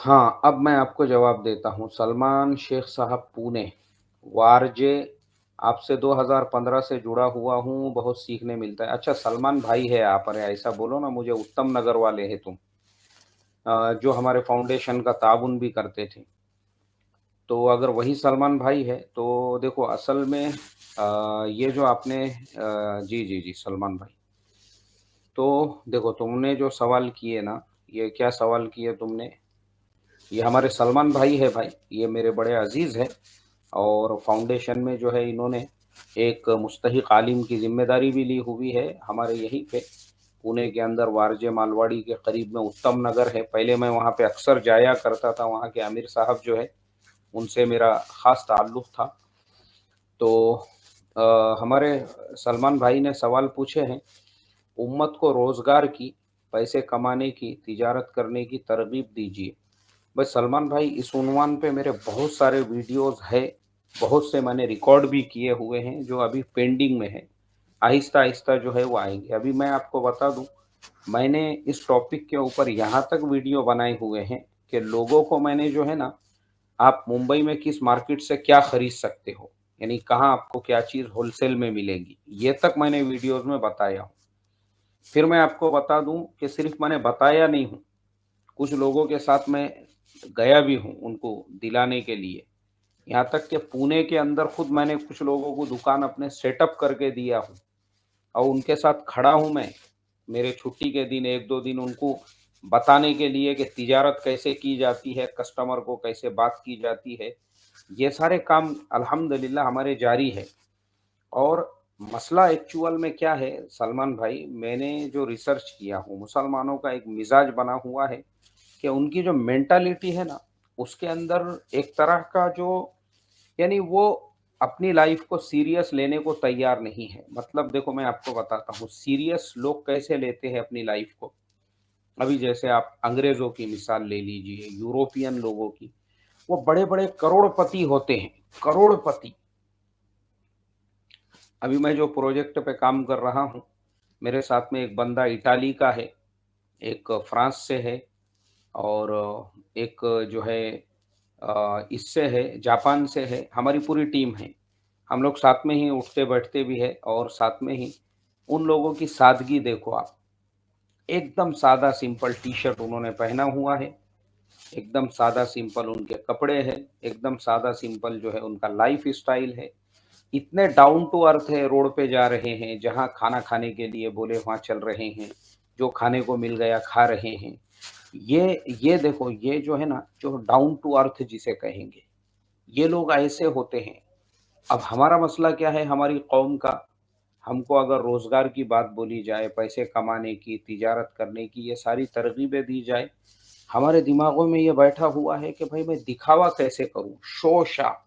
हाँ, अब मैं आपको जवाब देता हूँ। सलमान शेख साहब पुणे, वारजे, आपसे 2015 से जुड़ा हुआ हूँ, बहुत सीखने मिलता है। अच्छा सलमान भाई है आप, अरे ऐसा बोलो ना मुझे, उत्तम नगर वाले हैं तुम, जो हमारे फाउंडेशन का ताउन भी करते थे। तो अगर वही सलमान भाई है, तो देखो असल में ये जो आपने जी, जी, जी, सलमान भाई। तो देखो तुमने जो सवाल किए ना, ये क्या सवाल किए तुमने? ये हमारे सलमान भाई है भाई, ये मेरे बड़े अजीज़ हैं और फाउंडेशन में जो है इन्होंने एक मुस्तहिक आलिम की ज़िम्मेदारी भी ली हुई है हमारे यहीं पे, पुणे के अंदर वारजे मालवाड़ी के करीब में उत्तम नगर है। पहले मैं वहाँ पे अक्सर जाया करता था, वहाँ के आमिर साहब जो है, उनसे मेरा ख़ास ताल्लुक़ था। तो हमारे सलमान भाई ने सवाल पूछे हैं, उम्मत को रोज़गार की, पैसे कमाने की, तिजारत करने की तरगीब दीजिए। बस सलमान भाई इस उन्वान पे मेरे बहुत सारे वीडियोस है, बहुत से मैंने रिकॉर्ड भी किए हुए हैं जो अभी पेंडिंग में है। आहिस्ता आहिस्ता जो है वो आएंगे। अभी मैं आपको बता दूं, मैंने इस टॉपिक के ऊपर यहाँ तक वीडियो बनाए हुए हैं कि लोगों को मैंने जो है ना, आप मुंबई में किस मार्केट से क्या खरीद सकते हो, यानी कहाँ आपको क्या चीज़ होलसेल में मिलेगी, ये तक मैंने वीडियोस में बताया हूँ। फिर मैं आपको बता दूं कि सिर्फ मैंने बताया नहीं हूँ, कुछ लोगों के साथ मैं गया भी हूँ उनको दिलाने के लिए। यहाँ तक कि पुणे के अंदर खुद मैंने कुछ लोगों को दुकान अपने सेटअप करके दिया हूँ और उनके साथ खड़ा हूँ मैं, मेरे छुट्टी के दिन 1-2 दिन उनको बताने के लिए कि तिजारत कैसे की जाती है, कस्टमर को कैसे बात की जाती है। ये सारे काम अल्हम्दुलिल्लाह हमारे जारी है। और मसला एक्चुअल में क्या है सलमान भाई, मैंने जो रिसर्च किया हूँ, मुसलमानों का एक मिजाज बना हुआ है कि उनकी जो मेंटालिटी है ना, उसके अंदर एक तरह का जो, यानी वो अपनी लाइफ को सीरियस लेने को तैयार नहीं है। मतलब देखो मैं आपको बताता हूँ सीरियस लोग कैसे लेते हैं अपनी लाइफ को। अभी जैसे आप अंग्रेजों की मिसाल ले लीजिए, यूरोपियन लोगों की, वो बड़े बड़े करोड़पति होते हैं, करोड़पति। अभी मैं जो प्रोजेक्ट पे काम कर रहा हूँ, मेरे साथ में एक बंदा इटाली का है, एक फ्रांस से है, और एक जो है इससे है, जापान से है। हमारी पूरी टीम है, हम लोग साथ में ही उठते बैठते भी है और साथ में ही। उन लोगों की सादगी देखो आप, एकदम सादा सिंपल टी शर्ट उन्होंने पहना हुआ है, एकदम सादा सिंपल उनके कपड़े हैं, एकदम सादा सिंपल जो है उनका लाइफ स्टाइल है। इतने डाउन टू अर्थ है, रोड पे जा रहे हैं, जहाँ खाना खाने के लिए बोले वहाँ चल रहे हैं, जो खाने को मिल गया खा रहे हैं। ये देखो, ये जो है ना, जो डाउन टू अर्थ जिसे कहेंगे, ये लोग ऐसे होते हैं। अब हमारा मसला क्या है हमारी कौम का, हमको अगर रोज़गार की बात बोली जाए, पैसे कमाने की, तिजारत करने की, ये सारी तरगीबें दी जाए, हमारे दिमागों में ये बैठा हुआ है कि भाई मैं दिखावा कैसे करूँ, शो-शा।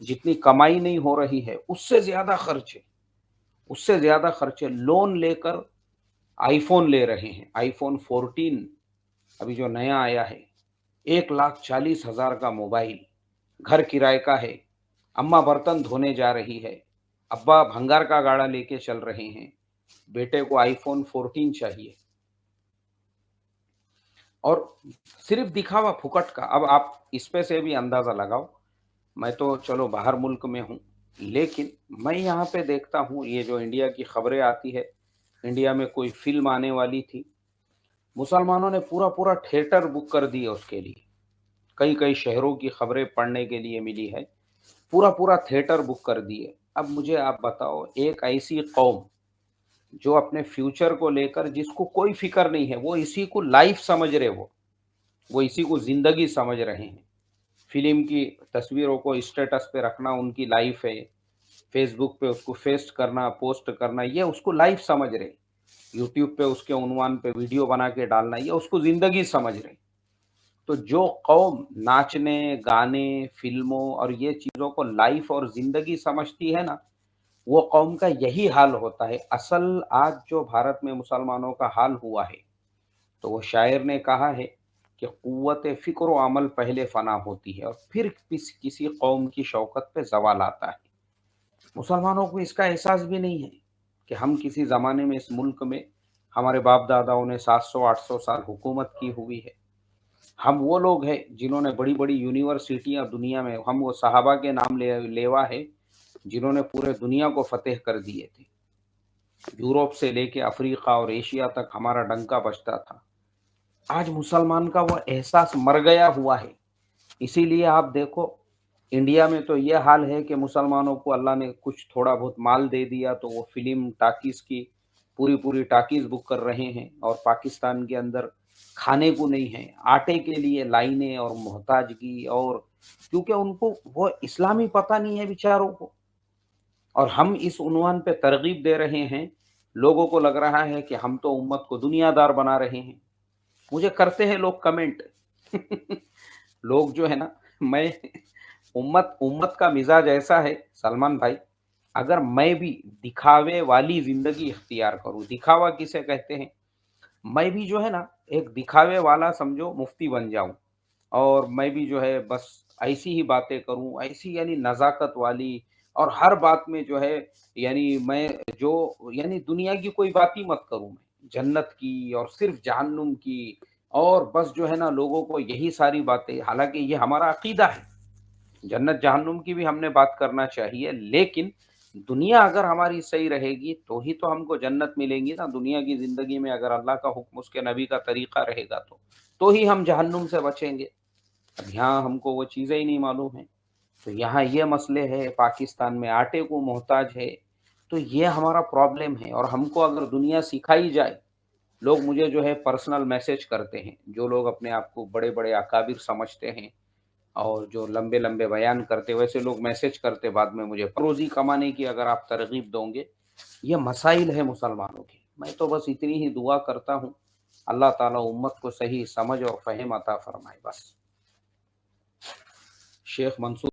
जितनी कमाई नहीं हो रही है, उससे ज़्यादा खर्चे, उससे ज़्यादा खर्चे लोन लेकर आईफ़ोन ले रहे हैं। आईफ़ोन 14 अभी जो नया आया है, 1,40,000 का मोबाइल, घर किराए का है, अम्मा बर्तन धोने जा रही है, अब्बा भंगार का गाड़ा लेके चल रहे हैं, बेटे को आईफ़ोन 14 चाहिए। और सिर्फ़ दिखावा फुकट का। अब आप इस पे से भी अंदाज़ा लगाओ, मैं तो चलो बाहर मुल्क में हूँ, लेकिन मैं यहाँ पे देखता हूँ ये जो इंडिया की खबरें आती है, इंडिया में कोई फ़िल्म आने वाली थी, मुसलमानों ने पूरा-पूरा थिएटर बुक कर दिए उसके लिए। कई-कई शहरों की खबरें पढ़ने के लिए मिली है, पूरा-पूरा थिएटर बुक कर दिए। अब मुझे आप बताओ, एक ऐसी कौम जो अपने फ्यूचर को लेकर जिसको कोई फ़िक्र नहीं है, वो इसी को लाइफ़ समझ रहे, वो इसी को ज़िंदगी समझ रहे हैं। फ़िल्म की तस्वीरों को स्टेटस पे रखना उनकी लाइफ़ है, फ़ेसबुक पे उसको फेस्ट करना, पोस्ट करना, ये उसको लाइफ़ समझ रहे। यूट्यूब पे उसके उन्वान पे वीडियो बना के डालना, ये उसको ज़िंदगी समझ रहे। तो जो कौम नाचने, गाने, फ़िल्मों और ये चीज़ों को लाइफ़ और ज़िंदगी समझती है ना, वो कौम का यही हाल होता है। असल आज जो भारत में मुसलमानों का हाल हुआ है, तो वो शायर ने कहा है कि क़ुव्वत फ़िक्र व अमल पहले फ़ना होती है और फिर किसी कौम की शौकत पे ज़वाल आता है। मुसलमानों को इसका एहसास भी नहीं है कि हम किसी ज़माने में इस मुल्क में, हमारे बाप-दादाओं ने 700-800 साल हुकूमत की हुई है। हम वो लोग हैं जिन्होंने बड़ी-बड़ी यूनिवर्सिटियाँ दुनिया में, हम वो सहाबा के नाम लेवा है, जिन्होंने पूरे दुनिया को फ़तेह कर दिए थे। यूरोप से लेके अफ्रीका और एशिया तक हमारा डंका बजता था। आज मुसलमान का वो एहसास मर गया हुआ है। इसीलिए आप देखो, इंडिया में तो ये हाल है कि मुसलमानों को अल्लाह ने कुछ थोड़ा बहुत माल दे दिया तो वो फ़िल्म टाकीज़ की पूरी-पूरी टाकीज़ बुक कर रहे हैं, और पाकिस्तान के अंदर खाने को नहीं है, आटे के लिए लाइनें और मोहताजगी, और क्योंकि उनको वो इस्लामी पता नहीं है बेचारों को। और हम इस उन्वान पे तरगीब दे रहे हैं, लोगों को लग रहा है कि हम तो उम्मत को दुनियादार बना रहे हैं। मुझे करते हैं लोग कमेंट लोग जो है ना, मैं उम्मत उम्मत का मिजाज ऐसा है सलमान भाई, अगर मैं भी दिखावे वाली ज़िंदगी इख्तियार करूँ, दिखावा किसे कहते हैं? मैं भी जो है ना, एक दिखावे वाला समझो मुफ्ती बन जाऊँ, और मैं भी जो है बस ऐसी ही बातें करूँ, ऐसी यानी नज़ाकत वाली, और हर बात में जो है यानी मैं जो यानी दुनिया की कोई बात ही मत करूँ मैं, जन्नत की और सिर्फ़ जहन्नुम की, और बस जो है ना लोगों को यही सारी बातें, हालाँकि ये हमारा अक़ीदा है। जन्नत जहन्नुम की भी हमने बात करना चाहिए, लेकिन दुनिया अगर हमारी सही रहेगी तो ही तो हमको जन्नत मिलेंगी ना। दुनिया की ज़िंदगी में अगर अल्लाह का हुक्म, उसके नबी का तरीक़ा रहेगा तो ही हम जहन्नुम से बचेंगे। अब यहाँ हमको वो चीज़ें ही नहीं मालूम हैं। तो यहाँ ये मसले हैं, पाकिस्तान में आटे को मोहताज है, तो ये हमारा प्रॉब्लम है। और हमको अगर दुनिया सिखाई जाए, लोग मुझे जो है पर्सनल मैसेज करते हैं, जो लोग अपने आप को बड़े-बड़े अकाबिर समझते हैं और जो लंबे-लंबे बयान करते, वैसे लोग मैसेज करते बाद में मुझे, रोज़ी कमाने की अगर आप तरग़ीब दोगे, ये मसाइल है मुसलमानों के। मैं तो बस इतनी ही दुआ करता हूँ, अल्लाह ताला उम्मत को सही समझ और फ़हम अता फ़रमाए बस। शेख मंसूर